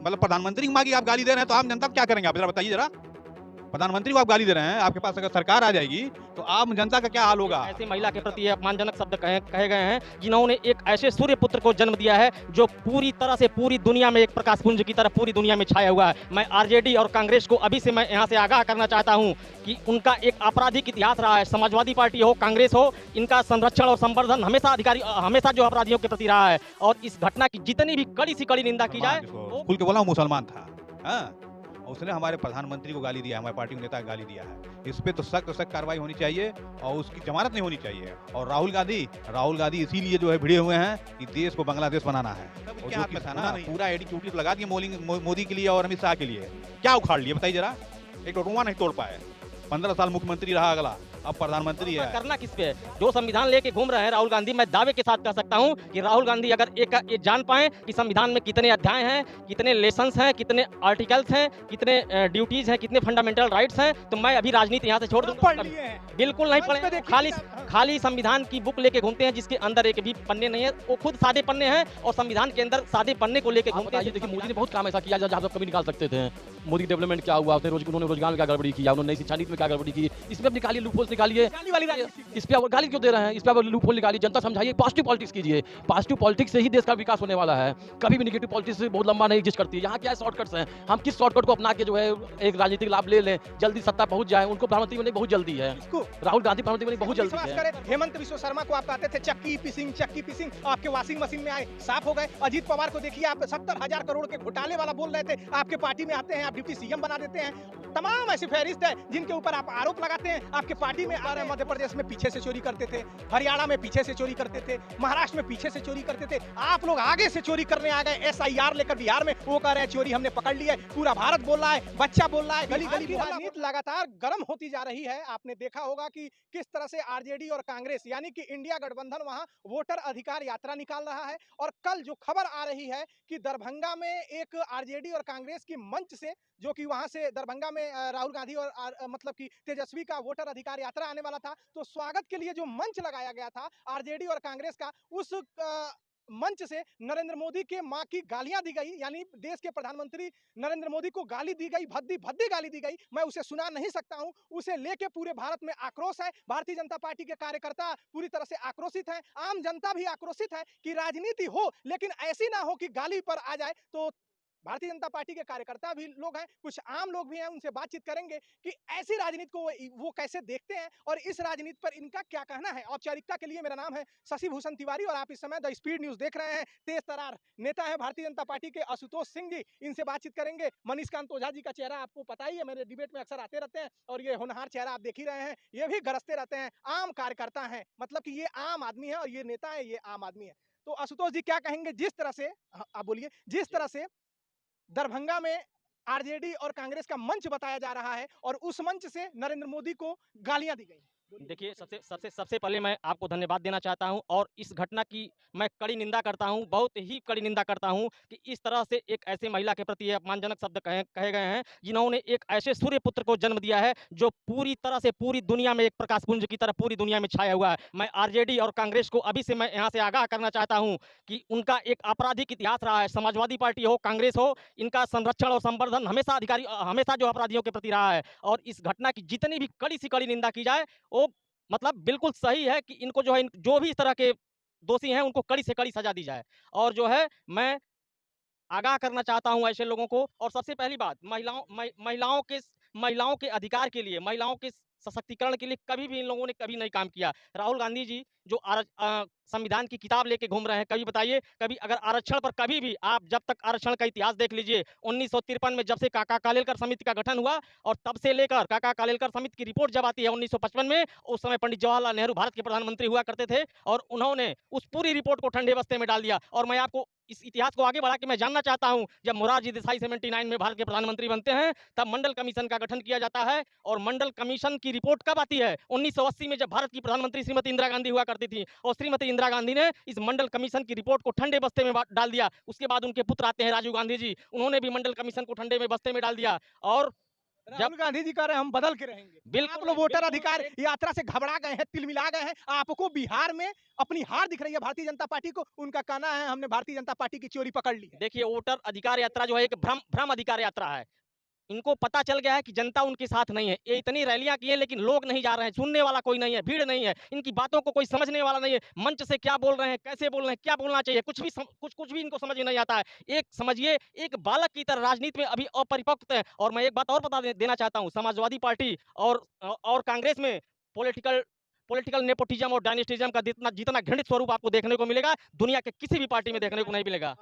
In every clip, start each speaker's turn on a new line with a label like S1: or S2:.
S1: मतलब प्रधानमंत्री की माँ की आप गाली दे रहे हैं तो आम जनता को क्या करेंगे आप जरा बताइए जरा। प्रधानमंत्री को आप गाली दे रहे हैं, आपके पास अगर सरकार आ जाएगी तो आम जनता का क्या हाल होगा।
S2: ऐसी महिला के प्रति ये अपमानजनक शब्द कहे गए हैं जिन्होंने एक ऐसे सूर्य पुत्र को जन्म दिया है जो पूरी तरह से पूरी दुनिया में एक प्रकाश पुंज की तरह पूरी दुनिया में छाया हुआ है। मैं आरजेडी और कांग्रेस को अभी से मैं यहाँ से आगाह करना चाहता हूँ कि उनका एक आपराधिक इतिहास रहा है। समाजवादी पार्टी हो, कांग्रेस हो, इनका संरक्षण और संवर्धन हमेशा जो अपराधियों के प्रति रहा है। और इस घटना की जितनी भी कड़ी से कड़ी निंदा की जाए।
S1: खुल के बोला हूं, मुसलमान था। हाँ? उसने हमारे प्रधानमंत्री को गाली दिया, हमारे पार्टी के नेता को गाली दिया है। इस पे तो सख्त कार्रवाई होनी चाहिए और उसकी जमानत नहीं होनी चाहिए। और राहुल गांधी इसीलिए जो है भिड़े हुए हैं कि देश को बांग्लादेश बनाना है। और जो कि था ना, पूरा एटीट्यूड लगा दिया मोदी के लिए और अमित शाह के लिए। क्या उखाड़ लिए बताइए जरा, एक रुआ नहीं तोड़ पाए। 15 साल मुख्यमंत्री रहा, अगला अब प्रधानमंत्री है।
S2: करना किस पे है? जो संविधान लेके घूम रहे हैं राहुल गांधी, मैं दावे के साथ कह सकता हूं कि राहुल गांधी अगर एक जान पाए कि संविधान में कितने अध्याय हैं, कितने लेसन्स हैं, कितने आर्टिकल्स हैं, कितने ड्यूटीज हैं, कितने फंडामेंटल राइट्स हैं, तो मैं अभी राजनीति यहां से छोड़ दूंगा। बिल्कुल नहीं पढ़े, खाली संविधान की बुक लेके घूमते हैं जिसके अंदर एक भी पन्ने नहीं है। वो खुद सादे पन्ने हैं और संविधान के अंदर सादे पन्ने को लेकर घूमते हैं।
S3: देखिए, मोदी ने बहुत काम ऐसा किया जहाँ आप कभी निकाल सकते थे। मोदी डेवलपमेंट क्या हुआ, उन्होंने रोजगार में क्या गड़बड़ी किया, उन्होंने नई शिक्षा नीति में क्या गड़बड़ी की, इसमें अब निकालिए, लूपहोल्स निकालिए। इस पे गाली क्यों दे रहे हैं? इस पे लूपहोल निकालिए, जनता समझाइए, पॉजिटिव पॉलिटिक्स कीजिए। पॉजिटिव पॉलिटिक्स से ही देश का विकास होने वाला है। कभी भी नेगेटिव पॉलिटिक्स बहुत लंबा नहीं एग्जिस्ट करती है। यहाँ क्या शॉर्टकट्स हैं, हम किस शॉर्टकट को अपना के जो है एक राजनीतिक लाभ ले लें, जल्दी सत्ता पहुंच जाए। उनको प्रधानमंत्री बनने बहुत जल्दी है, राहुल गांधी प्रधानमंत्री बनने बहुत जल्दी है।
S4: हेमंत बिश्व शर्मा को आप कहते थे चक्की पिसिंग, आपके वॉशिंग मशीन में आए, साफ हो गए। अजीत पवार को देखिए, आप 70,000 करोड़ के घोटाले वाला बोल रहे थे, आपके पार्टी में आते हैं, आप डिप्टी सीएम बना देते हैं। तमाम ऐसी फहरिस्त है जिनके ऊपर आप आरोप लगाते हैं। आपके पार्टी में आ रहे हैं, मध्य प्रदेश में पीछे से चोरी करते थे, हरियाणा में पीछे से चोरी करते थे, महाराष्ट्र में पीछे से चोरी करते थे। आप लोग आगे से चोरी करने आ गए। एसआईआर लेकर बिहार में वो कह रहे हैं चोरी हमने पकड़ ली है। पूरा भारत बोल रहा है, बच्चा बोल रहा है, गली गली की राजनीति लगातार गर्म होती जा रही है। आपने देखा होगा कि किस तरह से आरजेडी और कांग्रेस यानी कि इंडिया गठबंधन वहां वोटर अधिकार यात्रा निकाल रहा है। और कल जो खबर आ रही है कि दरभंगा में एक आरजेडी और कांग्रेस की मंच से, जो कि वहां से दरभंगा में राहुल गांधी और मतलब कि तेजस्वी का वोटर अधिकार यात्रा आने वाला था, तो स्वागत के लिए जो मंच लगाया गया था आरजेडी और कांग्रेस का, उस मंच से नरेंद्र मोदी के मां की गालियां दी गई। यानी देश के प्रधानमंत्री नरेंद्र मोदी को गाली दी गई, भद्दी भद्दी गाली दी गई। मैं उसे सुना नहीं सकता हूं। उसे लेके पूरे भारत में आक्रोश है। भारतीय जनता पार्टी के कार्यकर्ता पूरी तरह से आक्रोशित हैं, आम जनता भी आक्रोशित है कि राजनीति हो लेकिन ऐसी ना हो कि गाली पर आ जाए। तो भारतीय जनता पार्टी के कार्यकर्ता भी लोग हैं, कुछ आम लोग भी हैं, उनसे बातचीत करेंगे कि ऐसी राजनीति को वो कैसे देखते हैं और इस राजनीति पर इनका क्या कहना है। औपचारिकता के लिए मेरा नाम है शशि भूषण तिवारी और आप इस समय द स्पीड न्यूज देख रहे हैं। तेज तरार नेता है भारतीय जनता पार्टी के आशुतोष सिंह जी, इनसे बातचीत करेंगे। मनीष कांत ओझा जी का चेहरा आपको पता ही है, मेरे डिबेट में अक्सर आते रहते हैं और ये होनहार चेहरा आप देख ही रहे हैं, ये भी गरजते रहते हैं। आम कार्यकर्ता है, मतलब कि ये आम आदमी है और ये नेता है, ये आम आदमी है। तो आशुतोष जी क्या कहेंगे जिस तरह से, आप बोलिए, जिस तरह से दरभंगा में आरजेडी और कांग्रेस का मंच बताया जा रहा है और उस मंच से नरेंद्र मोदी को गालियां दी गई।
S2: देखिए, सबसे पहले मैं आपको धन्यवाद देना चाहता हूं और इस घटना की मैं कड़ी निंदा करता हूं, बहुत ही कड़ी निंदा करता हूं कि इस तरह से एक ऐसे महिला के प्रति अपमानजनक शब्द कहे गए हैं जिन्होंने एक ऐसे सूर्य पुत्र को जन्म दिया है जो पूरी तरह से पूरी दुनिया में एक प्रकाशपुंज की तरह पूरी दुनिया में छाया हुआ है। मैं आरजेडी और कांग्रेस को अभी से मैं यहाँ से आगाह करना चाहता हूँ कि उनका एक आपराधिक इतिहास रहा है। समाजवादी पार्टी हो, कांग्रेस हो, इनका संरक्षण और संवर्धन हमेशा जो अपराधियों के प्रति रहा है। और इस घटना की जितनी भी कड़ी से कड़ी निंदा की जाए, वो मतलब बिल्कुल सही है कि इनको जो है, जो भी इस तरह के दोषी हैं उनको कड़ी से कड़ी सजा दी जाए। और जो है मैं आगाह करना चाहता हूं ऐसे लोगों को। और सबसे पहली बात, महिलाओं के अधिकार के लिए, महिलाओं के सशक्तिकरण के लिए कभी भी इन लोगों ने कभी नहीं काम किया। राहुल गांधी जी जो संविधान की किताब लेके घूम रहे हैं, कभी बताइए, कभी अगर आरक्षण पर कभी भी आप जब तक आरक्षण का इतिहास देख लीजिए, 1953 में जब से काका कालेलकर समिति का गठन हुआ और तब से लेकर काका कालेलकर समिति की रिपोर्ट जब आती है 1955 में, उस समय पंडित जवाहरलाल नेहरू भारत के प्रधानमंत्री हुआ करते थे और उन्होंने उस पूरी रिपोर्ट को ठंडे बस्ते में डाल दिया। और मैं आपको इस इतिहास को आगे बढ़ा के मैं जानना चाहता हूं, जब मोरारजी देसाई 79 में भारत के प्रधानमंत्री बनते हैं, तब मंडल कमीशन का गठन किया जाता है। और मंडल कमीशन की रिपोर्ट कब आती है? 1980 में, जब भारत की प्रधानमंत्री श्रीमती इंदिरा गांधी हुआ करती थी और श्रीमती इंदिरा गांधी ने इस मंडल कमीशन की रिपोर्ट को ठंडे बस्ते में डाल दिया। उसके बाद उनके पुत्र आते हैं राजीव गांधी जी, उन्होंने भी मंडल कमीशन को ठंडे में बस्ते में डाल दिया। और
S4: राहुल गांधी जी कह रहे हैं हम बदल के रहेंगे।
S2: बिल्कुल
S4: आप लोग
S2: नहीं,
S4: वोटर
S2: बिल्कुल
S4: अधिकार
S2: नहीं।
S4: यात्रा से घबरा गए हैं, तिलमिला गए हैं। आपको बिहार में अपनी हार दिख रही है भारतीय जनता पार्टी को। उनका कहना है हमने भारतीय जनता पार्टी की चोरी पकड़ ली है।
S2: देखिए, वोटर अधिकार यात्रा जो है एक भ्रम भ्रम अधिकार यात्रा है। इनको पता चल गया है कि जनता उनके साथ नहीं है। ये इतनी रैलियाँ की हैं लेकिन लोग नहीं जा रहे हैं, सुनने वाला कोई नहीं है, भीड़ नहीं है, इनकी बातों को कोई समझने वाला नहीं है। मंच से क्या बोल रहे हैं, कैसे बोल रहे हैं, क्या बोलना चाहिए, कुछ भी इनको समझ में नहीं आता है। एक समझिए, एक बालक की तरह राजनीति में अभी अपरिपक्व है। और मैं एक बात और बता देना चाहता हूँ, समाजवादी पार्टी और कांग्रेस में पॉलिटिकल पॉलिटिकल नेपोटिज्म और डायनेस्टिज्म का जितना जितना घृणित स्वरूप आपको देखने को मिलेगा, दुनिया के किसी भी पार्टी में देखने को नहीं मिलेगा।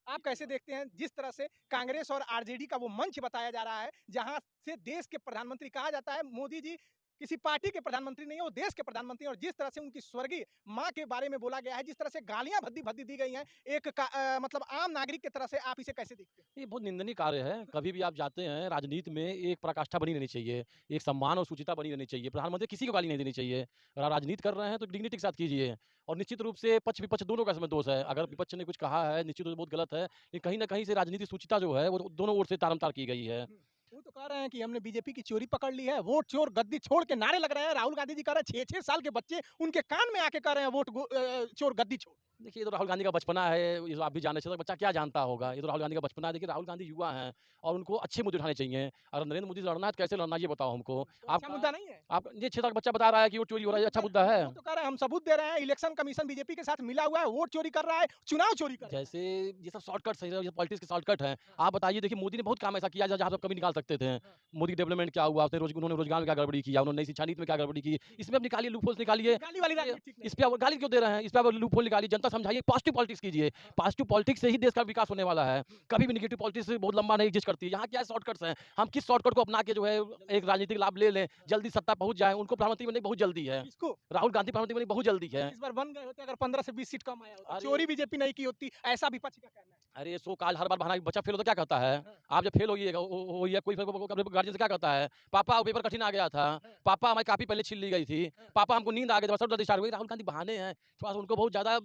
S4: आप कैसे देखते हैं जिस तरह से कांग्रेस और आरजेडी का वो मंच बताया जा रहा है जहां से देश के प्रधानमंत्री कहा जाता है मोदी जी किसी पार्टी के प्रधानमंत्री नहीं है वो देश के प्रधानमंत्री हैं, और जिस तरह से उनकी स्वर्गीय मां के बारे में बोला गया है, जिस तरह से गालियां भद्दी भद्दी दी गई हैं मतलब आम नागरिक की तरह से, आप इसे कैसे देखते हैं?
S3: ये बहुत निंदनीय कार्य है। कभी भी आप जाते हैं राजनीति में एक पराकाष्ठा बनी रहनी चाहिए, एक सम्मान और शुचिता बनी रहनी चाहिए। प्रधानमंत्री किसी को गाली नहीं देनी चाहिए। अगर आप राजनीति कर रहे हैं तो डिग्निटी के साथ कीजिए और निश्चित रूप से पक्ष-विपक्ष दोनों का इसमें दोष है। अगर विपक्ष ने कुछ कहा है निश्चित रूप से बहुत गलत है। लेकिन कहीं न कहीं से राजनीतिक शुचिता जो है वो दोनों ओर से तारमतार की गई है।
S4: वो तो कह रहे हैं कि हमने बीजेपी की चोरी पकड़ ली है, वोट चोर गद्दी छोड़ के नारे लग रहे हैं। राहुल गांधी जी कह रहे हैं 6-6 साल के बच्चे उनके कान में आके कह रहे हैं चोर गद्दी छोड़।
S3: देखिए, ये तो राहुल गांधी का बचपना है, ये तो आप भी जानते हैं, बच्चा क्या जानता होगा? ये तो राहुल गांधी का बचपना है। देखिए, राहुल गांधी युवा हैं और उनको अच्छे मुद्दे उठाने चाहिए। अगर नरेंद्र मोदी से लड़ना है तो कैसे लड़ना है ये बताओ हमको।
S4: तो अच्छा मुद्दा नहीं है।
S3: आप ये 6 साल का बच्चा बता रहा है कि वो चोरी हो रहा है, ये अच्छा मुद्दा है?
S4: वो तो कह रहे हैं हम सबूत दे रहे हैं, इलेक्शन कमीशन बीजेपी के साथ मिला हुआ है, वोट चोरी कर रहा है, चुनाव चोरी कर रहा है।
S3: जैसे ये सब शॉर्टकट्स हैं, ये पॉलिटिक्स के शॉर्टकट हैं। आप बताइए, देखिए मोदी ने बहुत काम ऐसा किया जहाँ से आप कभी निकाल सकते थे। मोदी डेवलपमेंट क्या हुआ? उन्होंने रोजगार में क्या गड़बड़ी किया? उन्होंने नई शिक्षा नीति में क्या गड़बड़ी की? इसमें अब निकालिए, लूपहोल्स निकालिए।
S4: गाली वाली राजनीति ठीक नहीं।
S3: इस पे आप गाली क्यों दे रहे हैं? इस पे आप लूपहोल निकालिए, जनता समझाइए, पॉजिटिव पॉलिटिक्स कीजिए। पॉजिटिव पॉलिटिक्स से ही देश का विकास होने वाला है। कभी भी नेगेटिव पॉलिटिक्स बहुत लंबा नहीं एग्जिस्ट करती है। यहाँ क्या शॉर्टकट्स हैं? हम किस शॉर्टकट को अपना के जो है एक राजनीतिक लाभ ले लें, जल्दी सत्ता पहुँच जाए। उनको प्रधानमंत्री बनने की बहुत जल्दी है।
S4: किसको?
S3: राहुल गांधी प्रधानमंत्री बनने की बहुत जल्दी है।
S4: इस बार बन गए होते अगर 15 से 20 सीट कम आया होता।
S3: अरे
S4: चोरी बीजेपी नहीं की होती, ऐसा विपक्ष का कहना है।
S3: अरे सो काल हर बार बहाना बच्चा फेल होता क्या कहता है? आप जब फेल होइएगा होइए कोई गार्जियन से क्या कहता है? पापा पेपर कठिन आ गया था, पापा हमारी कॉपी पहले छीन ली गई थी, पापा हमको नींद आ गई थी, सर दर्द स्टार्ट हो गई। राहुल गांधी बहाने हैं, थोड़ा-सा उनको बहुत ज़्यादा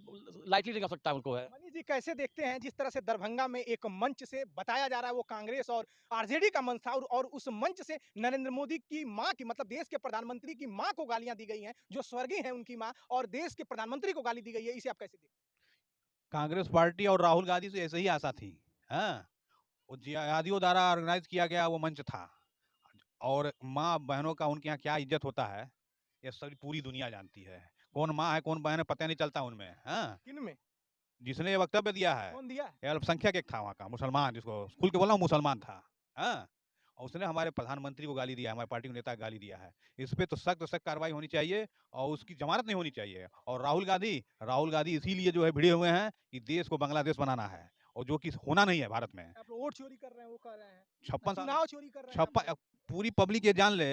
S3: लाइटली नहीं कर सकता उनको है।
S4: मनीष जी कैसे देखते हैं जिस तरह से दरभंगा में एक मंच से बताया जा रहा है वो कांग्रेस और आरजेडी का मंच था, और उस मंच से नरेंद्र मोदी की मां की मतलब देश के प्रधानमंत्री की मां को गालियां दी गई हैं, जो स्वर्गीय है उनकी मां, और देश के प्रधानमंत्री को गाली दी गई है, इसे आप कैसे देखते हैं?
S1: कांग्रेस पार्टी और राहुल गांधी से ऐसे ही आशा थी। हाँ, वो जिहादियों द्वारा ऑर्गेनाइज किया गया वो मंच था। और माँ बहनों का उनके यहाँ क्या इज्जत होता है ये सब पूरी दुनिया जानती है। कौन माँ है कौन बहन है पता नहीं चलता उनमें। हाँ,
S4: किन में?
S1: जिसने ये वक्तव्य दिया है
S4: कौन दिया?
S1: ये अल्पसंख्यक एक था वहाँ का मुसलमान, जिसको खुल के बोला हूँ मुसलमान था। हाँ, और उसने हमारे प्रधानमंत्री को गाली दिया, हमारे पार्टी के नेता को गाली दिया है। इस पे तो सख्त सख्त कार्रवाई होनी चाहिए और उसकी जमानत नहीं होनी चाहिए। और राहुल गांधी इसीलिए जो है भिड़े हुए हैं कि देश को बांग्लादेश बनाना है, और जो कि होना नहीं है भारत में।
S4: आप लोग वोट चोरी कर रहे हैं वो कह रहे हैं,
S1: 56 साल
S4: चुनाव चोरी कर रहे हैं।
S1: छप्पन पूरी पब्लिक ये जान ले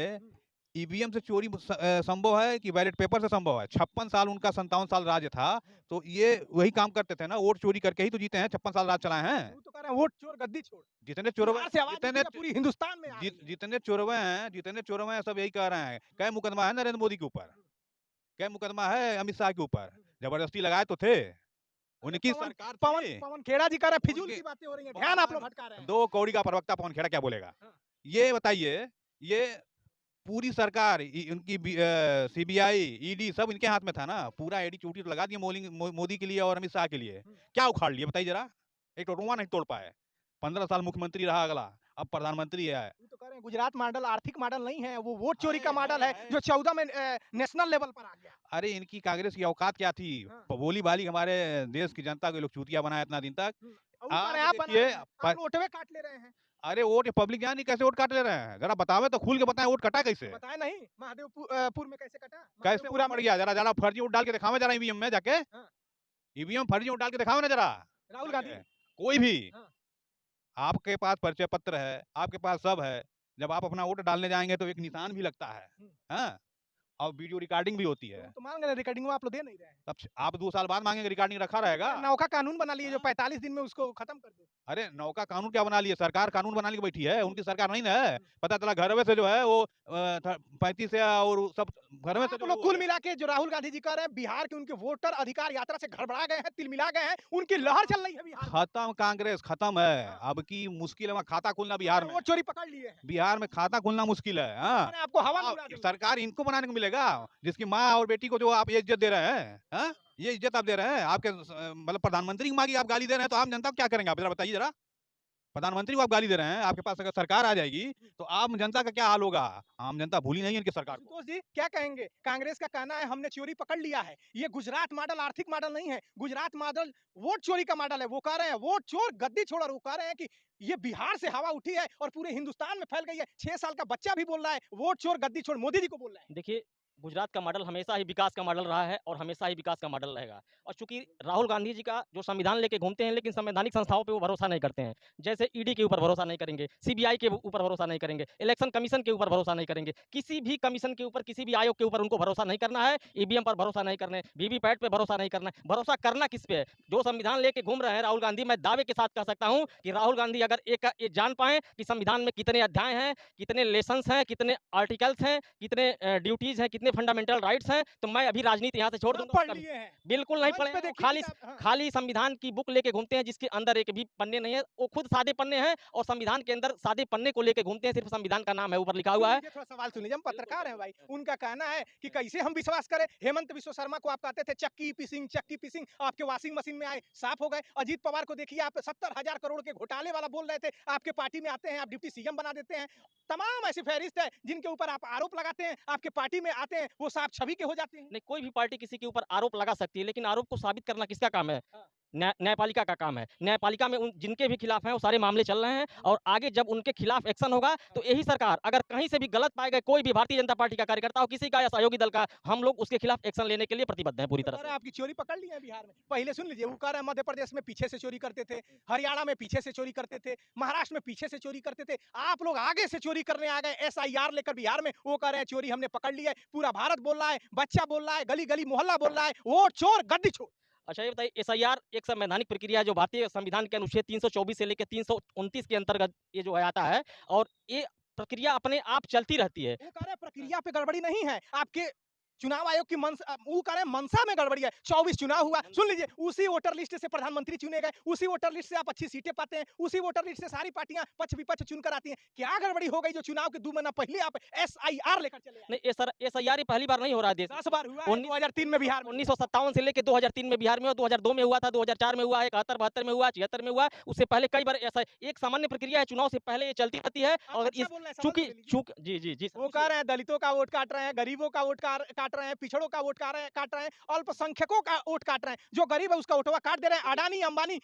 S1: ईवीएम से चोरी संभव है कि बैलेट पेपर से संभव है। 56 साल उनका 57 साल राज था, तो ये वही काम करते थे ना, वोट चोरी करके ही तो जीते हैं, 56 साल राज चलाए हैं।
S4: वो तो कह रहे हैं वोट चोर गद्दी छोड़।
S1: जितने चोरवे
S4: बिहार से आवाज
S1: जितने
S4: उठी है पूरी हिंदुस्तान में आ रही है।
S1: जितने चोरवे हैं सब यही कह रहे हैं। कई मुकदमा है नरेंद्र मोदी के ऊपर, कई मुकदमा है अमित शाह के ऊपर, जबरदस्ती लगाए तो थे। उनकी
S4: पवन
S1: सरकार
S4: पवन
S1: थी।
S4: पवन खेड़ा जी कह रहे हैं फिजूल
S1: उनके-
S4: की बातें हो रही हैं, ध्यान आप लोग भटका रहे हैं।
S1: 2 कौड़ी का प्रवक्ता पवन खेड़ा क्या बोलेगा? ये बताइए, ये पूरी सरकार उनकी सीबीआई ईडी सब इनके हाथ में था ना। पूरा एडी चूटी तो लगा दिए मोदी के लिए और अमित शाह के लिए। क्या उखाड़ लिए बताइए जरा? एक तो रुआ नहीं तोड़ पाए। 15 साल मुख्यमंत्री रहा, अगला अब प्रधानमंत्री है।
S4: वो तो कह रहे हैं गुजरात मॉडल आर्थिक मॉडल नहीं है, वो वोट चोरी का
S1: है,
S4: मॉडल है
S1: है।
S4: जो 14 में नेशनल लेवल पर आ गया।
S1: अरे इनकी कांग्रेस की औकात क्या थी? बोली बाली हमारे देश की जनता को ये लोग चूतिया बनाया इतना दिन तक।
S4: और वो कह रहे हैं
S1: आज
S4: आप बना
S1: देखिए
S4: रहे हैं, आप नोटवे काट ले रहे हैं।
S1: अरे वोट पब्लिक जान नहीं कैसे वोट काट ले रहे हैं। जरा बतावे तो खुल के बताएं वोट कटा कैसे?
S4: बताए नहीं महादेवपुर में कैसे कटा?
S1: कैसे
S4: महादेवपुरा
S1: वोट पड़ गया? जरा जरा फर्जी वोट डाल के दिखावे जरा ईवीएम में जाके। ईवीएम फर्जी वोट डाल के दिखावे ना जरा।
S4: राहुल गांधी
S1: कोई भी
S4: हाँ।
S1: आपके पास परिचय पत्र है, आपके पास सब है। जब आप अपना वोट डालने जाएंगे तो एक निशान भी लगता है। हाँ, और वीडियो रिकॉर्डिंग भी होती है।
S4: तो मांग रहे हैं रिकॉर्डिंग, आप लोग दे नहीं रहे हैं।
S1: तब आप 2 साल बाद मांगेंगे, रिकॉर्डिंग रखा रहेगा।
S4: नौका कानून बना लिए जो 45 दिन में उसको खत्म कर दो।
S1: अरे नौका कानून क्या बना लिए, सरकार कानून बना के बैठी है, उनकी सरकार नहीं ना है। पता चला घर में से जो है वो 35 से और सब घर में से
S4: आप
S1: जो
S4: लोग
S1: वो
S4: कुल
S1: है।
S4: मिला के जो राहुल गांधी जी कह रहे हैं बिहार के उनके वोटर अधिकार यात्रा से गड़बड़ा गए हैं, तिलमिला गए हैं, उनकी लहर चल रही है बिहार में।
S1: खत्म, कांग्रेस खत्म है। अब की मुश्किल है खाता खोलना बिहार में।
S4: वोट चोरी पकड़ लिए हैं।
S1: बिहार में खाता खोलना मुश्किल है। हाँ,
S4: मैंने आपको हवा में उड़ा दूंगा।
S1: सरकार इनको बनाने को मिलेगा, जिसकी माँ और बेटी को जो आप ये इज्जत दे रहे हैं। हाँ? ये इज्जत आप दे रहे हैं, आपके मतलब प्रधानमंत्री की माँ की आप गाली दे रहे हैं, तो आम जनता को क्या करेंगे आप जरा बताइए जरा। प्रधानमंत्री को आप गाली दे रहे हैं, आपके पास अगर सरकार आ जाएगी तो आम जनता का क्या हाल होगा। आम जनता भूली नहीं है इनकी सरकार को।
S4: आशुतोष जी क्या कहेंगे? कांग्रेस का कहना है हमने चोरी पकड़ लिया है। ये गुजरात मॉडल आर्थिक मॉडल नहीं है, गुजरात मॉडल वोट चोरी का मॉडल है। वो कह रहे हैं वोट चोर गद्दी छोड़, और वो कह रहे हैं कि ये बिहार से हवा उठी है और पूरे हिंदुस्तान में फैल गई है। 6 साल का बच्चा भी बोल रहा है वोट चोर गद्दी छोड़, मोदी जी को बोल रहे हैं।
S2: देखिए, गुजरात का मॉडल हमेशा ही विकास का मॉडल रहा है और हमेशा ही विकास का मॉडल रहेगा। और चूंकि राहुल गांधी जी का जो संविधान लेके घूमते हैं, लेकिन संवैधानिक संस्थाओं पे वो भरोसा नहीं करते हैं। जैसे ईडी के ऊपर भरोसा नहीं करेंगे, सीबीआई के ऊपर भरोसा नहीं करेंगे, इलेक्शन कमीशन के ऊपर भरोसा नहीं करेंगे, किसी भी कमीशन के ऊपर, किसी भी आयोग के ऊपर उनको भरोसा नहीं करना है। ईवीएम पर भरोसा नहीं करना है, वीवीपैट पे भरोसा नहीं करना है। भरोसा करना किस पे है? जो संविधान लेके घूम रहे हैं राहुल गांधी, मैं दावे के साथ कह सकता हूँ कि राहुल गांधी अगर एक ये जान पाए कि संविधान में कितने अध्याय हैं, कितने लेसन्स हैं, कितने आर्टिकल्स हैं, कितने ड्यूटीज हैं, कितने फंडामेंटल राइट्स हैं, तो मैं अभी राजनीति यहाँ से छोड़
S4: सब
S2: दूंगा।
S4: पढ़ लिए हैं।
S2: बिल्कुल नहीं
S4: मंच
S2: पढ़े
S4: पे
S2: हैं। वो
S4: देखिए
S2: खाली
S4: किताब, हाँ।
S2: खाली संविधान की बुक लेके घूमते हैं जिसके अंदर एक भी पन्ने नहीं है। वो खुद सादे पन्ने हैं और संविधान के अंदर सादे पन्ने को लेके घूमते हैं, सिर्फ संविधान का नाम है ऊपर लिखा हुआ है।
S4: सुन लीजिए, थोड़ा सवाल सुन लीजिए, हम पत्रकार हैं भाई। उनका कहना है कि कैसे हम विश्वास करें। हेमंत बिश्व शर्मा को आप कहते थे चक्की पिसिंग, आपके वॉशिंग मशीन में आए साफ हो गए। अजीत पवार को देखिए, आप 70,000 करोड़ के घोटाले वाला बोल रहे थे, आपके पार्टी में आते हैं, आप डिप्टी सीएम बना देते हैं। तमाम ऐसी फहरिस्त है जिनके ऊपर आप आरोप लगाते हैं, आपके पार्टी में आते हैं, वो साफ छवि के हो जाते हैं।
S2: नहीं, कोई भी पार्टी किसी के ऊपर आरोप लगा सकती है, लेकिन आरोप को साबित करना किसका काम है? न्यायपालिका का काम है। न्यायपालिका में उन जिनके भी खिलाफ हैं वो सारे मामले चल रहे हैं और आगे जब उनके खिलाफ एक्शन होगा तो यही सरकार, अगर कहीं से भी गलत पाए गए कोई भी भारतीय जनता पार्टी का कार्यकर्ता हो, किसी का या सहयोगी दल का, हम लोग उसके खिलाफ एक्शन लेने के लिए प्रतिबद्ध हैं पूरी तरह से।
S4: आपकी चोरी पकड़ ली है बिहार में। पहले सुन लीजिए, वो कह रहे हैं मध्य प्रदेश में पीछे से चोरी करते थे, हरियाणा में पीछे से चोरी करते थे, महाराष्ट्र में पीछे से चोरी करते थे। आप लोग आगे से चोरी करने आ गए एसआईआर लेकर बिहार में। वो कह रहे हैं चोरी हमने पकड़ ली है। पूरा भारत बोल रहा है, बच्चा बोल रहा है, गली गली मोहल्ला बोल रहा है वोट चोर गद्दी छोड़।
S2: अच्छा ये बताइए, एसआईआर एक संवैधानिक प्रक्रिया है जो भारतीय संविधान के अनुच्छेद 324 से लेकर 329 के अंतर्गत ये जो है आता है और ये प्रक्रिया अपने आप चलती रहती है।
S4: वो कह रहे हैं प्रक्रिया पे गड़बड़ी नहीं है, आपके चुनाव आयोग की वो कह रहे हैं मंशा में गड़बड़ी है। 24 चुनाव हुआ, सुन लीजिए, उसी वोटर लिस्ट से प्रधानमंत्री चुने गए, उसी वोटर लिस्ट से आप अच्छी सीटें पाते हैं, उसी वोटर लिस्ट से सारी पार्टियां पक्ष विपक्ष चुनकर आती हैं। क्या गड़बड़ी हो गई जो चुनाव के 2 महीना पहले आप एसआईआर लेकर चले आए?
S2: नहीं, एसआईआर पहली बार नहीं हो रहा है देश में।
S4: 10 बार हुआ है, 2003 में बिहार में।
S2: 1957 से लेकर 2003 में बिहार में हुआ, 2002 में हुआ था, 2004 में हुआ, 71, 72 में हुआ, 76 में हुआ। उससे पहले कई बार ऐसा एक सामान्य प्रक्रिया है, चुनाव से पहले ये चलती रहती है।
S4: आप
S2: और
S4: अच्छा
S2: इस
S4: बोल रहे हैं, सवाल
S2: चूंकि
S4: तो ले लीजिए।
S2: चूक जी जी जी
S4: वो कह रहे हैं दलितों का वोट काट रहे हैं, गरीबों का वोट काट रहे हैं, पिछड़ों का वोट काट रहे हैं, अल्पसंख्यकों का वोट काट रहे हैं। जो गरीब है उसका वोटवा काट दे रहे हैं। अडानी अंबानी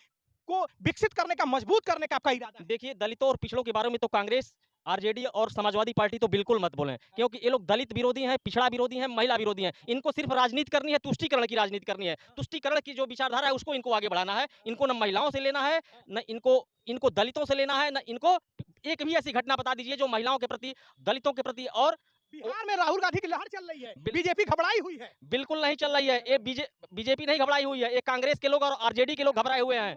S4: को विकसित करने का, मजबूत करने का आपका इरादा है।
S2: देखिए, दलितों और पिछड़ों के बारे में तो कांग्रेस, आरजेडी और समाजवादी पार्टी तो बिल्कुल मत बोलें, क्योंकि ये लोग दलित विरोधी हैं, पिछड़ा विरोधी हैं, महिला विरोधी हैं। इनको सिर्फ राजनीति करनी है, तुष्टीकरण की राजनीति करनी है। तुष्टीकरण की जो विचारधारा है उसको इनको आगे बढ़ाना है। इनको न महिलाओं से लेना है, न इनको दलितों से लेना है, न इनको एक भी ऐसी घटना बता दीजिए जो महिलाओं के प्रति, दलितों के प्रति और
S4: बिहार में राहुल गांधी की लहर चल रही है, बीजेपी घबराई हुई है।
S2: बिल्कुल नहीं चल रही है। ये बीजेपी नहीं घबराई हुई है, ये कांग्रेस के लोग और आरजेडी के लोग घबराए हुए हैं।